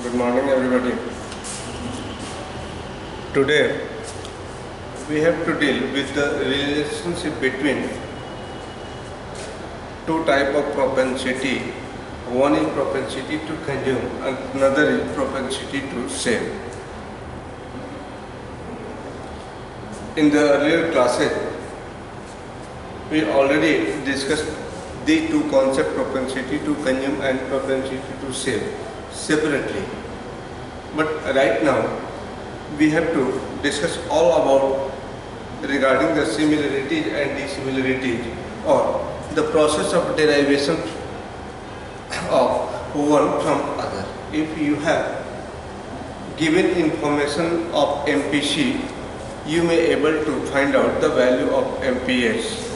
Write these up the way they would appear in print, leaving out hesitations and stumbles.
Good morning, everybody. Today, we have to deal with the relationship between two types of propensity. One is propensity to consume, and another is propensity to save. In the earlier classes, we already discussed the two concepts, propensity to consume and propensity to save, separately. But right now, we have to discuss all about regarding the similarities and dissimilarities, or the process of derivation of one from other. If you have given information of MPC, you may able to find out the value of MPS.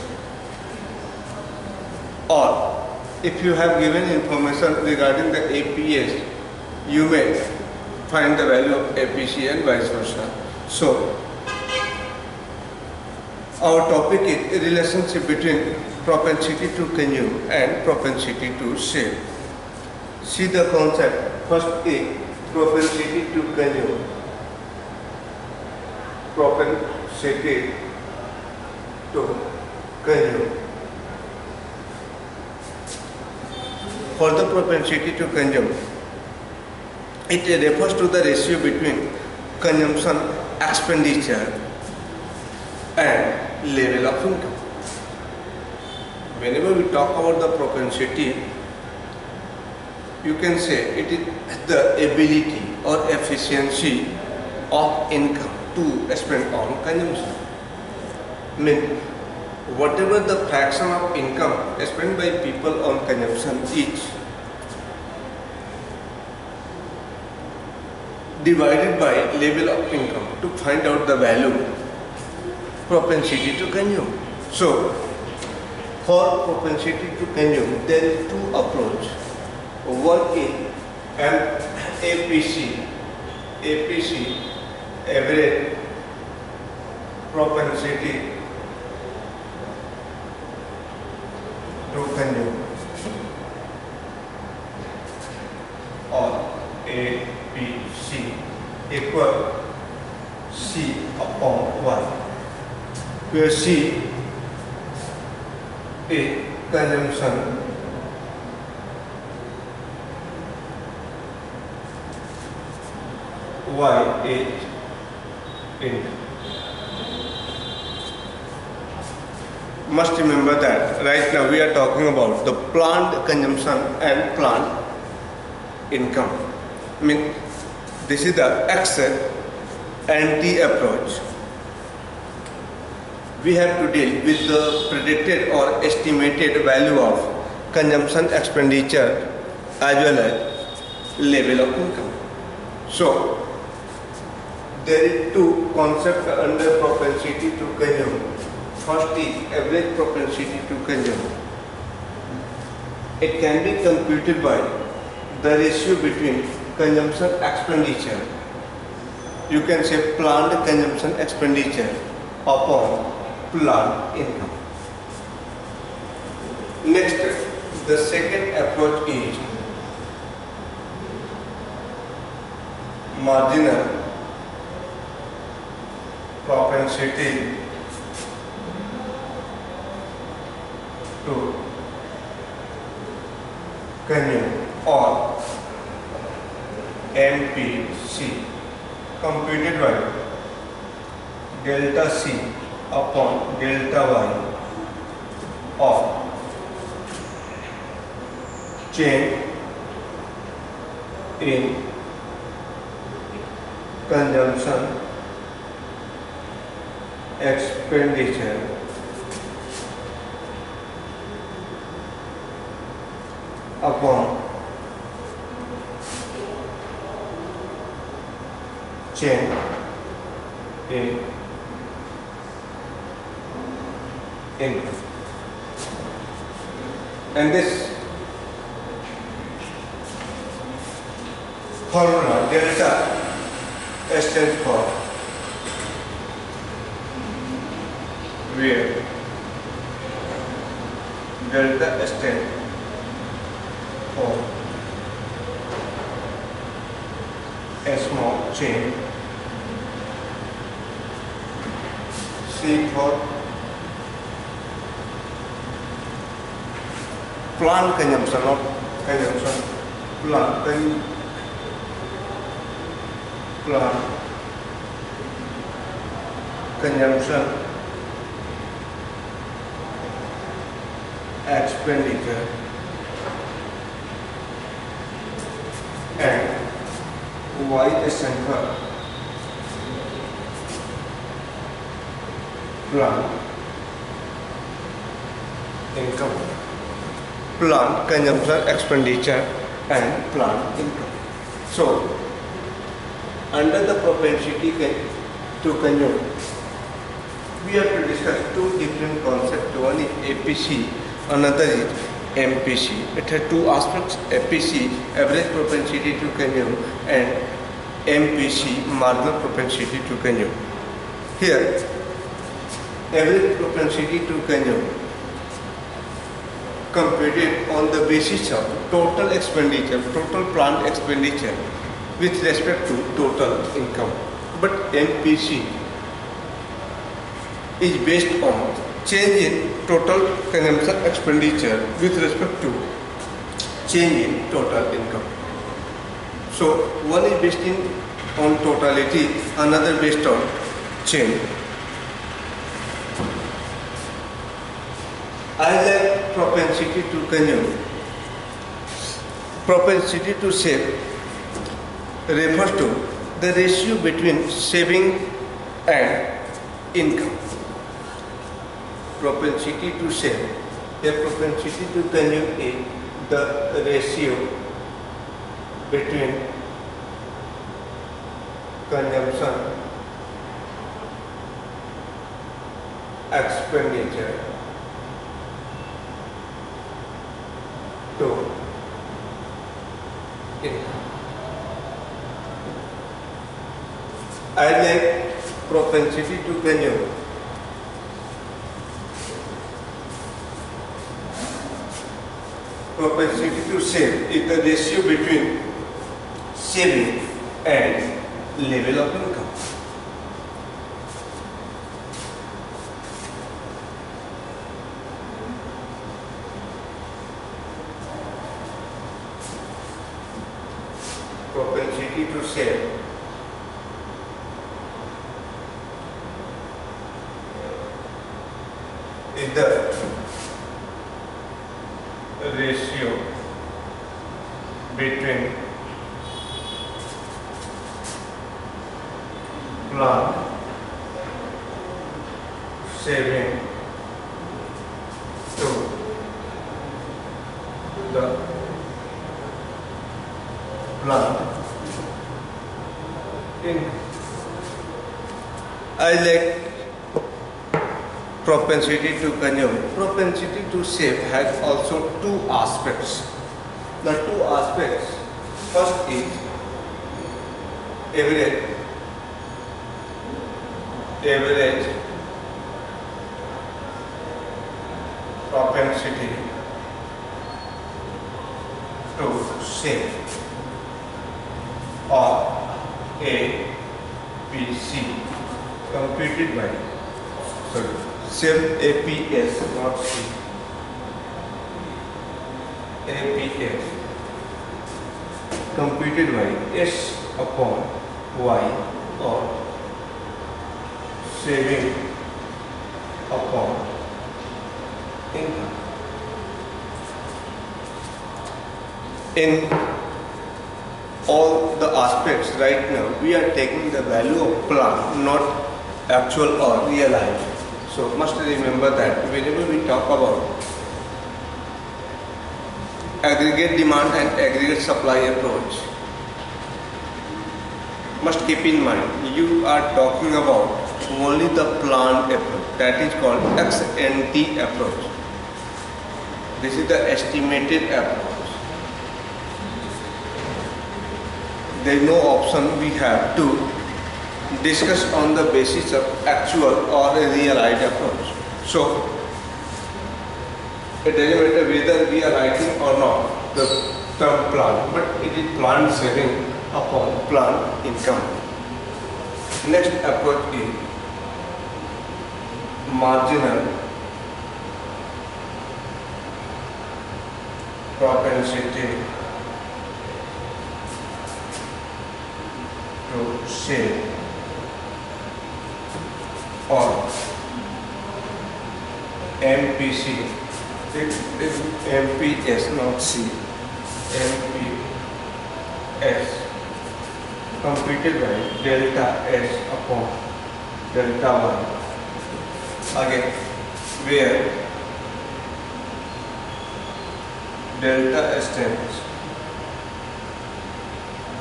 Or if you have given information regarding the APS, you may find the value of APC and vice versa. So, our topic is relationship between propensity to consume and propensity to save. See the concept. First is propensity to consume. Propensity to consume. For the propensity to consume, it refers to the ratio between consumption expenditure and level of income. Whenever we talk about the propensity, you can say it is the ability or efficiency of income to spend on consumption. Whatever the fraction of income spent by people on consumption is divided by level of income to find out the value propensity to consume. So, for propensity to consume, there is two approaches. One is APC, average propensity to consume, or APC equal C upon Y, where C is consumption, Y is income. Must remember that right now we are talking about the planned consumption and planned income. This is the ex ante approach. We have to deal with the predicted or estimated value of consumption expenditure as well as level of income. So, there is two concepts under propensity to consume. First is average propensity to consume. It can be computed by the ratio between consumption expenditure. You can say planned consumption expenditure upon planned income. Next, the second approach is marginal propensity to consume, or MPC, computed by delta C upon delta Y of change in consumption expenditure upon change in income. And this formula delta stands for where delta stands for chain. C for plant consumption, not consumption, plant consumption expenditure, and Y is for plant income, plant consumption expenditure and plant income. So under the propensity to consume, we have to discuss two different concepts. One is APC, another is MPC. It has two aspects: APC, average propensity to consume, and MPC, marginal propensity to consume. Here, average propensity to consume computed on the basis of total expenditure, total plant expenditure with respect to total income. But MPC is based on change in total consumption expenditure with respect to change in total income. So one is based on totality, another based on change. As a propensity to consume, propensity to save refers to the ratio between saving and income. Propensity to save, a propensity to consume is the ratio between consumption expenditure to income. I like propensity to consume. Propensity to save is the ratio between saving and level of income. Propensity to save is the ratio between plant saving to the plant income. I like propensity to consume. Propensity to save has also two aspects. The two aspects, first is average propensity to save, or APC, computed by save APS, not C. APS computed by S upon Y, or saving upon income. In all the aspects right now, we are taking the value of plant, not actual or realized. So must remember that whenever we talk about aggregate demand and aggregate supply approach, must keep in mind you are talking about only the plant approach, that is called XNT approach. This is the estimated approach. There is no option we have to discuss on the basis of actual or a realized approach. So it doesn't matter whether we are writing or not the term plant, but it is plant saving upon plant income. Next approach is marginal propensity to save, or MPC. It is MPS, not C. MPS, completed by delta S upon delta Y. Again, where delta S stands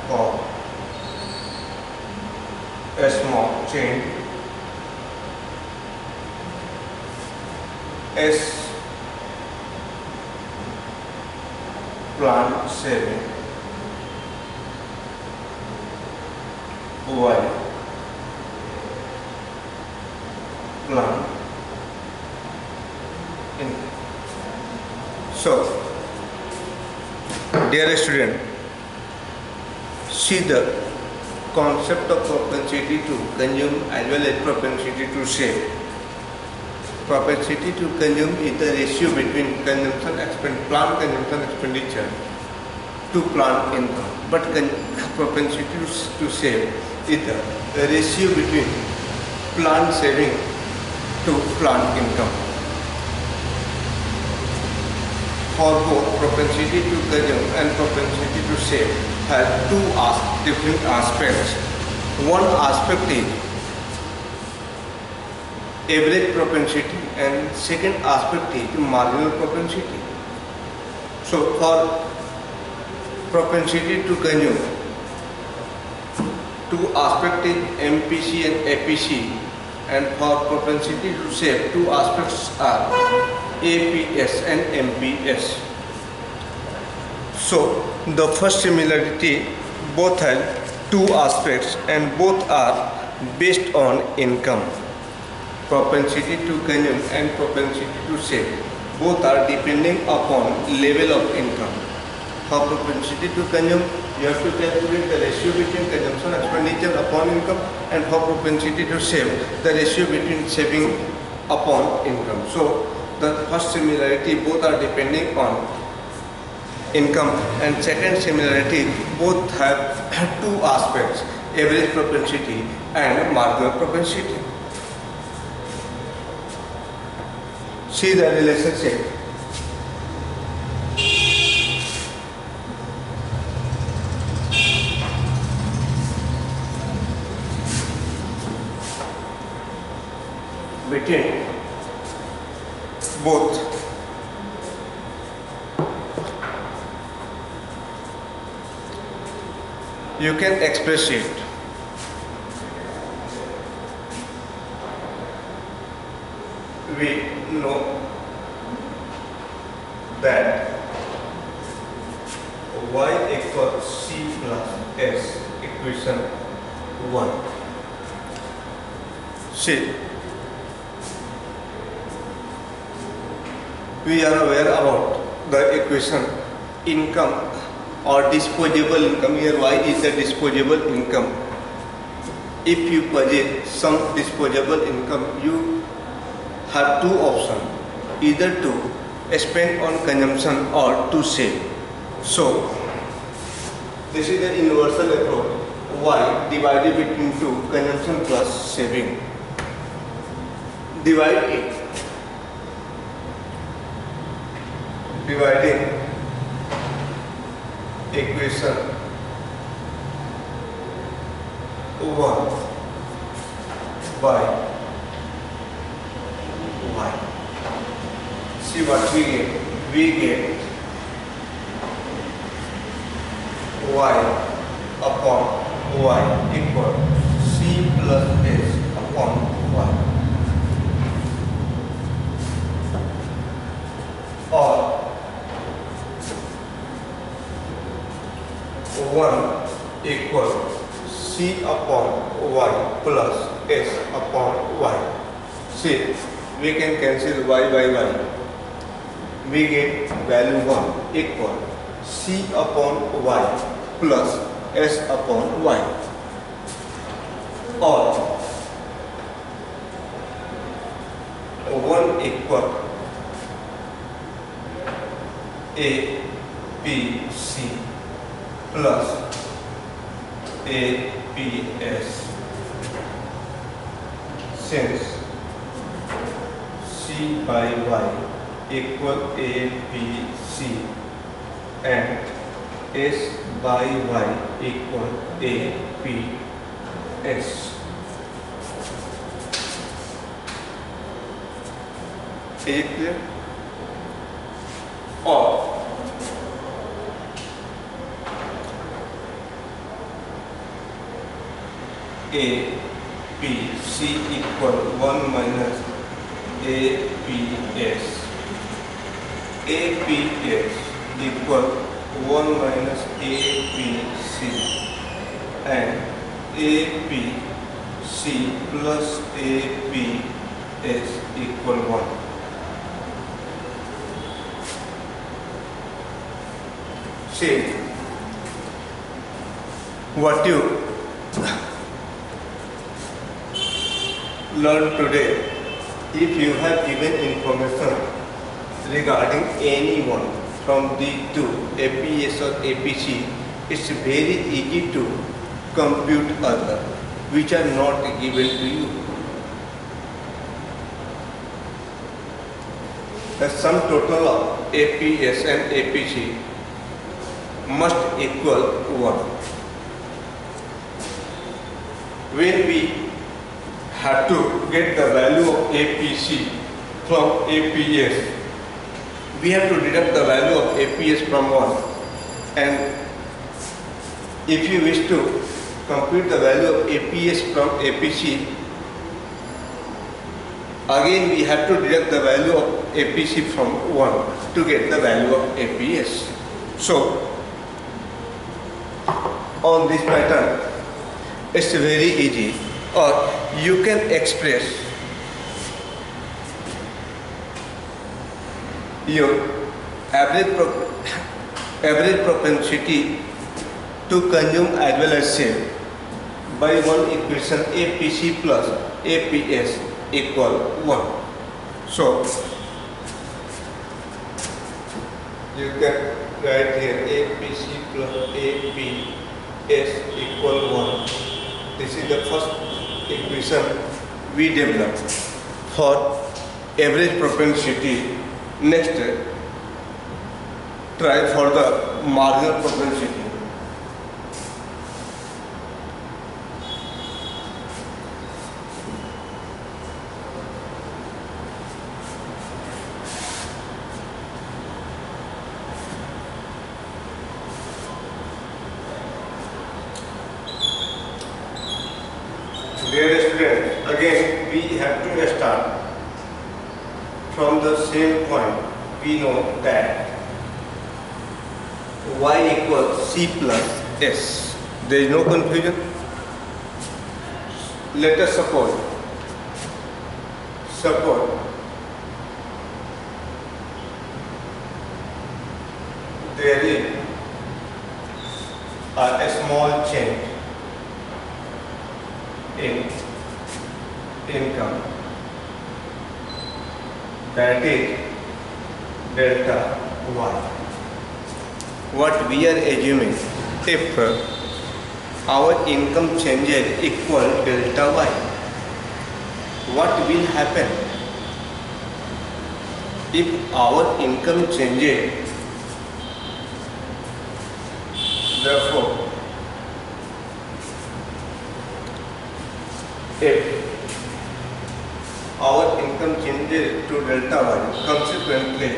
for a small chain, S plant saving, Y plant income. So, dear student, see the concept of propensity to consume as well as propensity to save. Propensity to consume is the ratio between plant consumption expenditure to plant income, but propensity to save is the ratio between plant saving to plant income. For both, propensity to consume and propensity to save have two different aspects. One aspect is average propensity and second aspect is marginal propensity. So for propensity to consume, two aspects is MPC and APC, and for propensity to save, two aspects are APS and MPS. So the first similarity, both have two aspects and both are based on income. Propensity to consume and propensity to save, both are depending upon level of income. For propensity to consume, you have to calculate the ratio between consumption expenditure upon income, and for propensity to save, the ratio between saving upon income. So the first similarity, both are depending on income, and second similarity, both have two aspects, average propensity and marginal propensity. See the relationship. Between both. You can express it. We know that y equals c plus s equation 1. See, we are aware about the equation income or disposable income. Here y is the disposable income. If you possess some disposable income, you have two options, either to spend on consumption or to save. So this is the universal approach, y divided between 2, consumption plus saving. Divide it. Dividing equation 1 by y. See what we get. We get y upon y equal c plus s upon y, or 1 equal c upon y plus s upon y. See, we can cancel y by y. We get value 1 equal c upon y plus s upon y. or 1 equal A P C plus A P S, since C by Y equal A P C and S by Y equal A P S. Is it clear? Or A P C equal 1 minus A P S. A P S equal 1 minus A P C and A P C plus A P S equal 1. See, what you learn today, if you have given information regarding anyone from the two APS or APC, it's very easy to compute other which are not given to you. The sum total of APS and APC must equal 1. When we have to get the value of APC from APS, we have to deduct the value of APS from 1, and if you wish to compute the value of APS from APC, again we have to deduct the value of APC from 1 to get the value of APS. So on this pattern, it's very easy, or you can express your average propensity to consume as well as save by one equation, APC plus APS equal 1. So you can write here APC plus APS equal 1. This is the first equation we developed for average propensity. Next, try for the marginal propensity. Dear students, again we have to start from the same point. We know that Y equals C plus S. There is no confusion. Let us suppose there is a small change in income, that is delta Y. What we are assuming, if our income changes equal delta Y, what will happen? If our income changes, therefore if our income changes to delta Y, consequently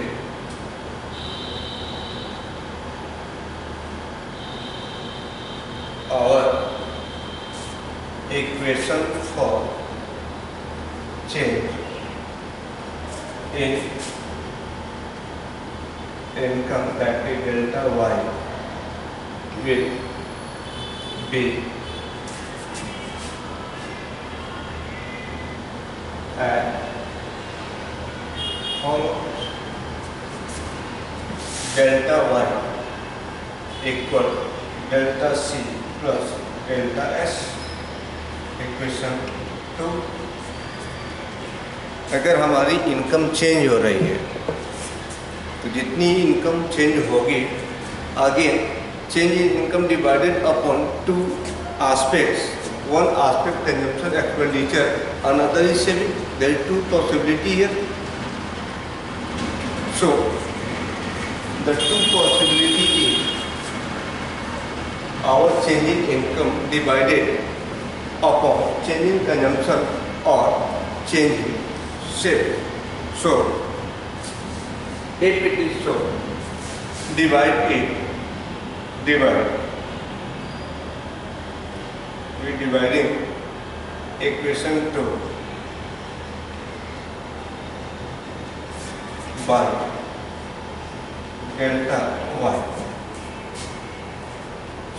our equation for change in income, that is delta Y, will be at delta Y equal delta C plus delta S. Equation 2। अगर हमारी income change हो रही है तो जितनी income change होगी, आगे change in income divided upon two aspects. One aspect consumption expenditure, another is saving. There is two possibility here. So the two possibility is our change in income divided upon change in consumption or change in saving. So if it is so, we dividing equation 2 by delta y.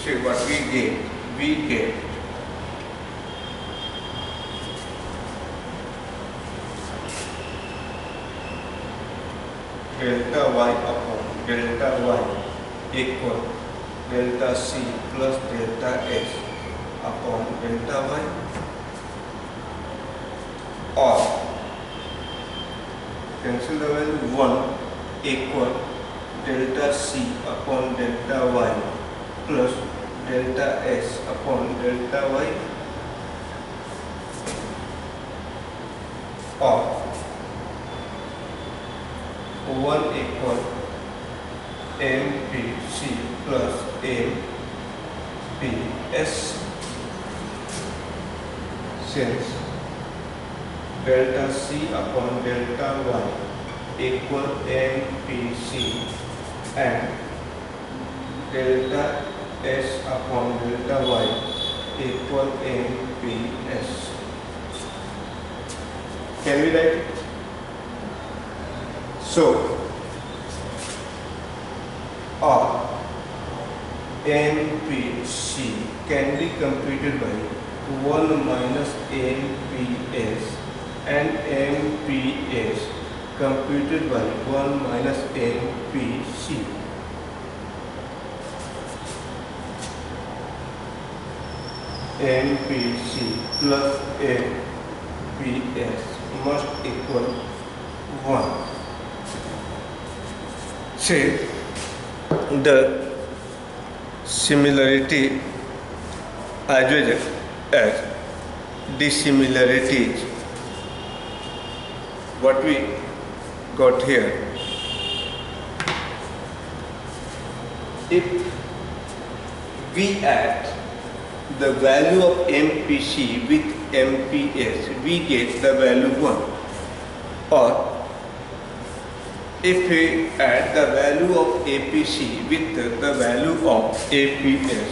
See what we get. We get delta y upon delta y equal delta c plus delta s upon delta y, or cancel the value 1 equal delta c upon delta y plus delta s upon delta y, or 1 equal MPC plus MPS, since delta C upon delta Y equal MPC and delta S upon delta Y equal MPS. Can we write it? So or MPC can be computed by 1 minus MPS and MPS computed by 1 minus MPC. MPC plus MPS must equal 1. Say the similarity as well as dissimilarities what we got here. If we add the value of MPC with MPS, we get the value 1. Or if we add the value of APC with the value of APS,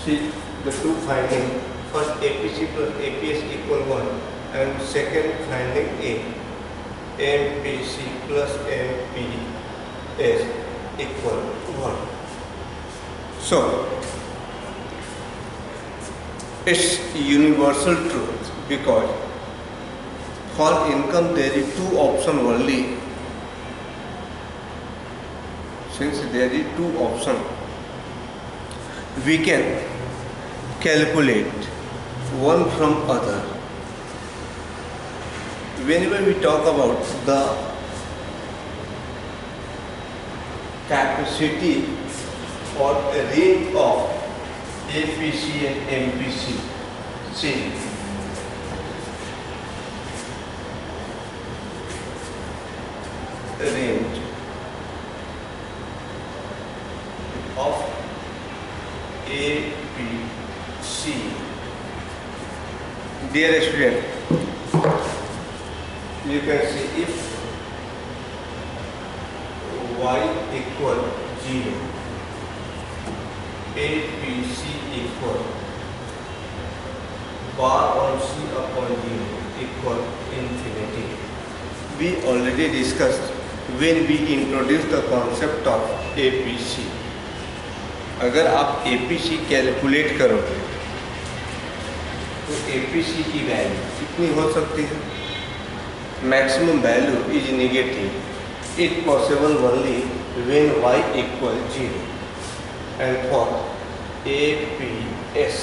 see the two finding, first APC plus APS equal 1 and second finding A, MPC plus MPS equal 1. So it's universal truth because for income there is two options only. Since there is two options, we can calculate one from other. Whenever we talk about the capacity or range of APC and MPC, see range of APC. Dear student, you can see if y equal 0, APC equal bar on C upon 0 equal infinity. We already discussed when we introduced the concept of APC. अगर आप APC calculate करोगे तो APC की value कितनी हो सकती है? Maximum value is negative. It possible only when y equal 0 and for APS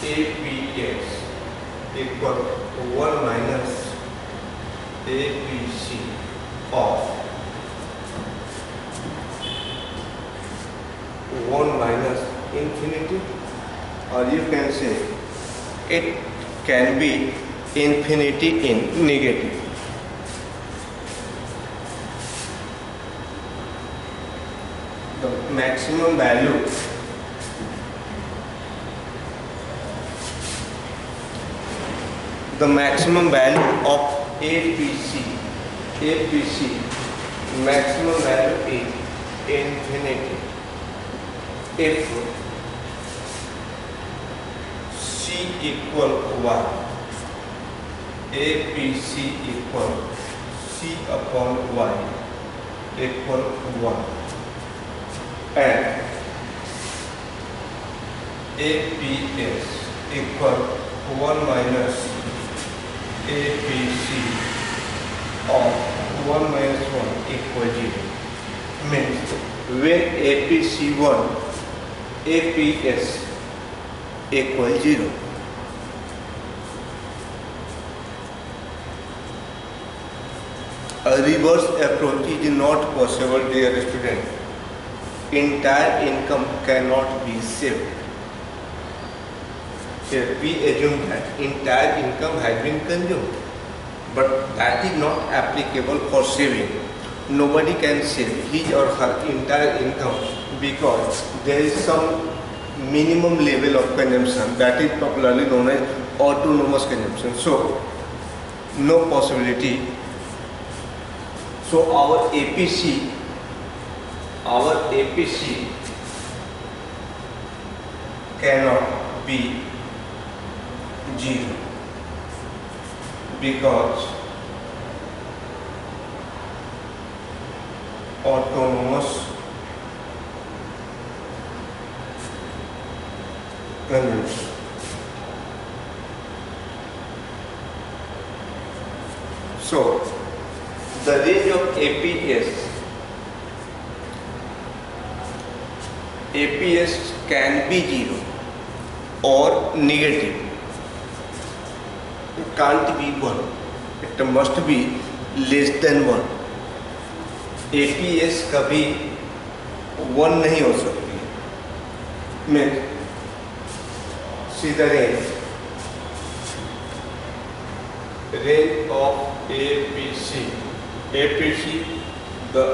APS equal 1 minus APC of 1 minus infinity, or you can say it can be infinity in negative. The maximum value of APC maximum value is infinity if C equal 1, APC equal C upon Y equal 1, and APS equal 1 minus APC of 1 minus 1 equal 0. Means when APC 1, APS equal 0. A reverse approach is not possible, dear student. Entire income cannot be saved. Here we assume that entire income has been consumed, but that is not applicable for saving. Nobody can save his or her entire income because there is some minimum level of consumption that is popularly known as autonomous consumption. So no possibility. So our APC cannot be 0 because autonomous consumption. So the range of APS can be 0 or negative. It can't be 1. It must be less than 1. APS कभी 1 नहीं हो सकती है. Means see the range of APC, the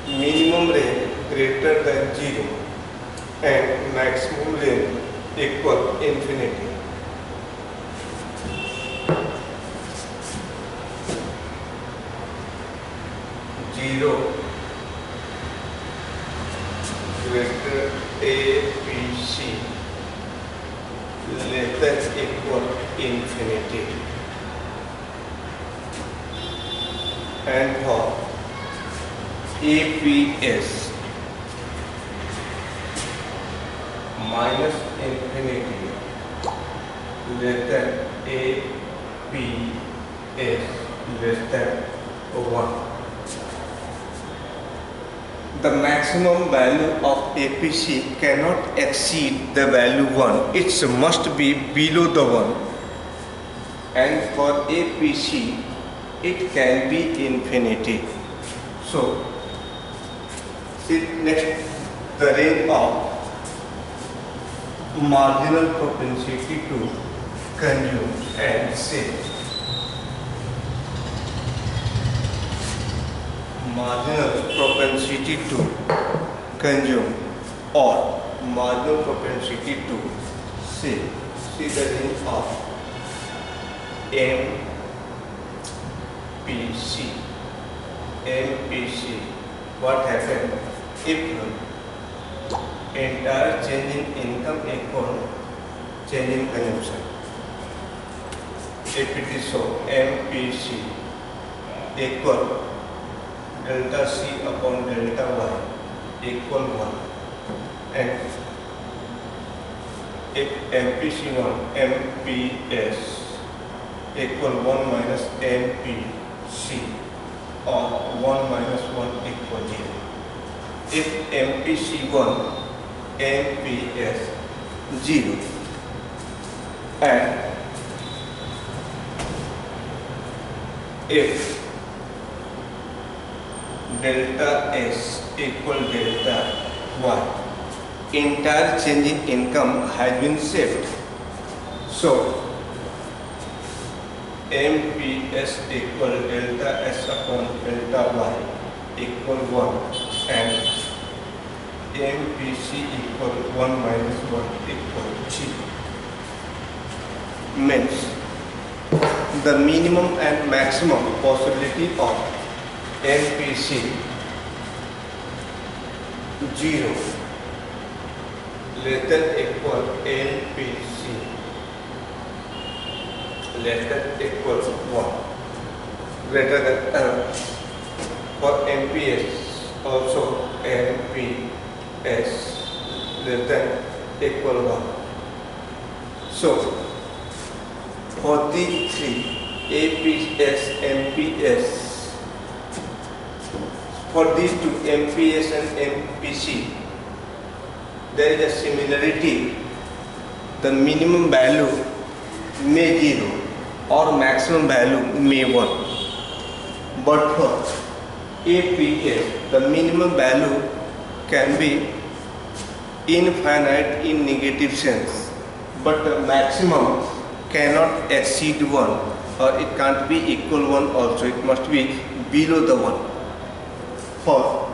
minimum range greater than 0 and maximum range equal infinity. Greater APC less than equal infinity, and for APS minus infinity less than APS less than 1. The maximum value of APC cannot exceed the value 1. It must be below the 1. And for APC, it can be infinity. So, see next, the range of marginal propensity to consume and save. Marginal propensity to consume or marginal propensity to save. See the range of MPC. What happened if entire change in income equal change in consumption? If it is so, MPC equal delta C upon delta Y equal 1, and if MPS equal 1 minus MPC or 1 minus 1 equal 0. If MPC 1, MPS 0, and if delta S equal delta Y, entire change in income has been saved. So MPS equal delta S upon delta Y equal 1 and MPC equal 1 minus 1 equal 0. Means the minimum and maximum possibility of MPC 0 less than equal MPC less than equal 1 greater than for MPS also MPS less than equal 1. So for the three APS, MPS, for these two MPS and MPC, there is a similarity. The minimum value may 0 or maximum value may 1. But for APS, the minimum value can be infinite in negative sense, but the maximum cannot exceed 1, or it can't be equal 1 also, it must be below the 1. For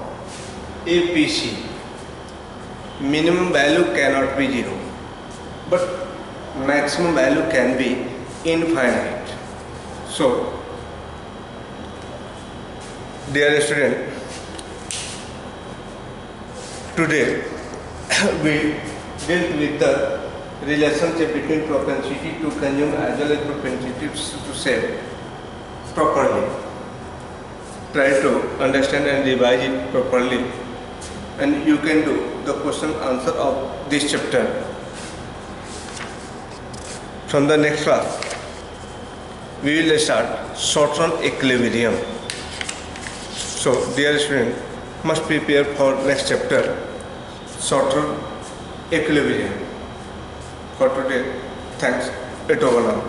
APC, minimum value cannot be 0, but maximum value can be infinite. So, dear student, today we dealt with the relationship between propensity to consume as well as propensity to save properly. Try to understand and revise it properly, and you can do the question answer of this chapter. From the next class, we will start short-run equilibrium. So, dear student, must prepare for next chapter, short-run equilibrium. For today, thanks. It over now.